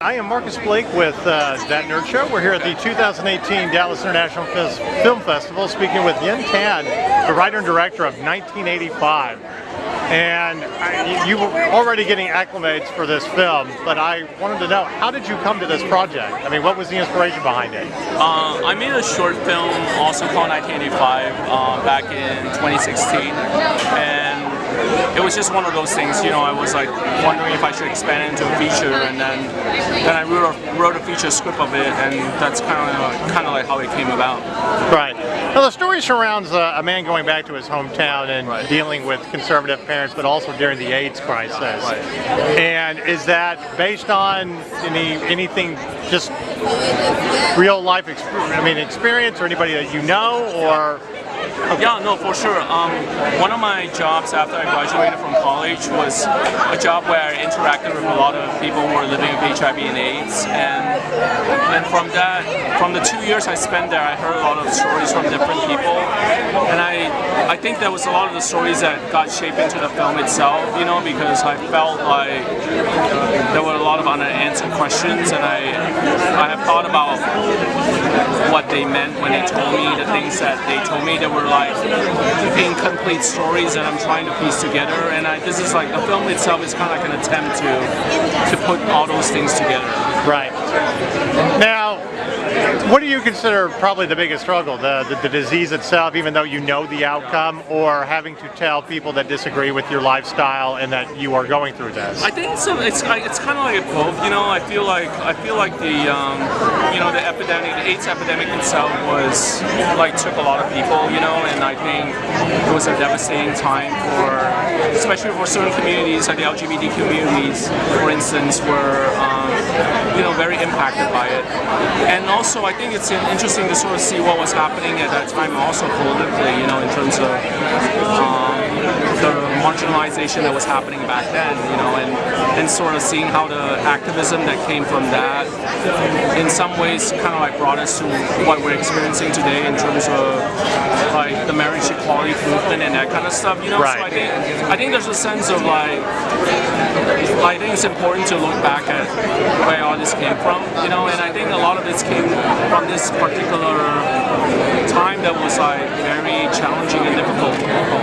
I am Marcus Blake with That Nerd Show. We're here at the 2018 Dallas International Film Festival speaking with Yen Tan, the writer and director of 1985. And you were already getting acclimates for this film, but I wanted to know, how did you come to this project? I mean, what was the inspiration behind it? I made a short film also called 1985 back in 2016, and it was just one of those things, you know, I was like wondering if I should expand it into a feature, and then I wrote a feature script of it, and that's kind of like how it came about. Right. Now the story surrounds a man going back to his hometown and dealing with conservative parents, but also during the AIDS crisis. Right. And is that based on anything, just real life experience, or anybody that you know, or? Okay. Yeah, no, for sure. One of my jobs after I graduated from college was a job where I interacted with a lot of people who were living with HIV and AIDS, and from the 2 years I spent there, I heard a lot of stories from different people, and I think there was a lot of the stories that got shaped into the film itself, you know, because I felt like there were a lot of unanswered questions, and I have thought about what they meant when they told me the things that they told me that were like incomplete stories that I'm trying to piece together, and this is like the film itself is kind of like an attempt to put all those things together. Right. Now, what do you consider probably the biggest struggle? The disease itself, even though you know the outcome, or having to tell people that disagree with your lifestyle and that you are going through this? I think it's kind of like both. You know, I feel like the the epidemic, the AIDS epidemic itself was took a lot of people. You know, and I think it was a devastating time especially for certain communities, like the LGBT communities, for instance, were very impacted by it. And also, I think it's interesting to sort of see what was happening at that time, also politically, you know, in terms of the marginalization that was happening back then, you know, and sort of seeing how the activism that came from that, in some ways, kind of like brought us to what we're experiencing today in terms of like the marriage equality movement and that kind of stuff, you know. Right. So I think there's a sense of like, I think it's important to look back at where all this came from, you know, and I think a lot of this came from this particular time that was like very challenging and difficult for people.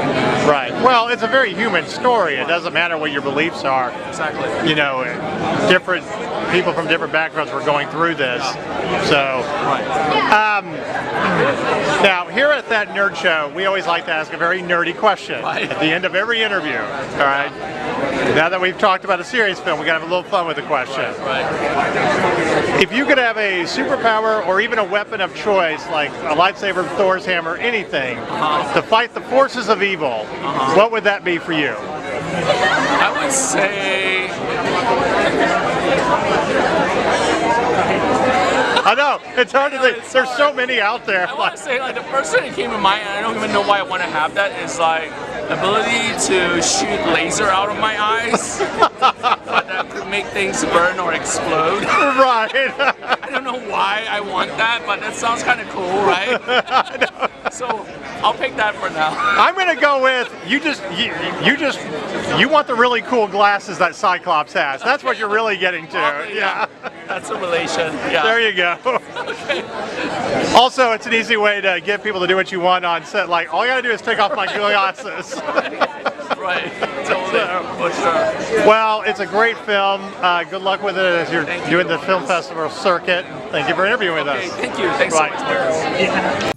Right. Well, it's a very human story. It doesn't matter what your beliefs are. Exactly. You know, different people from different backgrounds were going through this. So, now here at That Nerd Show, we always like to ask a very nerdy question at the end of every interview. All right. Now that we've talked about a serious film, we gotta have a little fun with the question. If you could have a superpower or even a weapon of choice, like a lightsaber, Thor's hammer, anything, to fight the forces of evil, what would that be for you? I would say... I know, it's hard to think. There's so many out there. I want to say, like, the first thing that came to mind, and I don't even know why I want to have that, is like ability to shoot laser out of my eyes. But that could make things burn or explode. Right. I don't know why I want that, but that sounds kind of cool, right? So I'll pick that for now. I'm gonna go with you want the really cool glasses that Cyclops has. That's what you're really getting to. Yeah. That's a relation. Yeah. There you go. Okay. Also, it's an easy way to get people to do what you want on set. Like, all you gotta do is take off my glasses. Right. Totally. For sure. Well, it's a great film. Good luck with it as you're doing the film festival circuit. Thank you for interviewing with us. Thank you. Thanks so much, Marcus.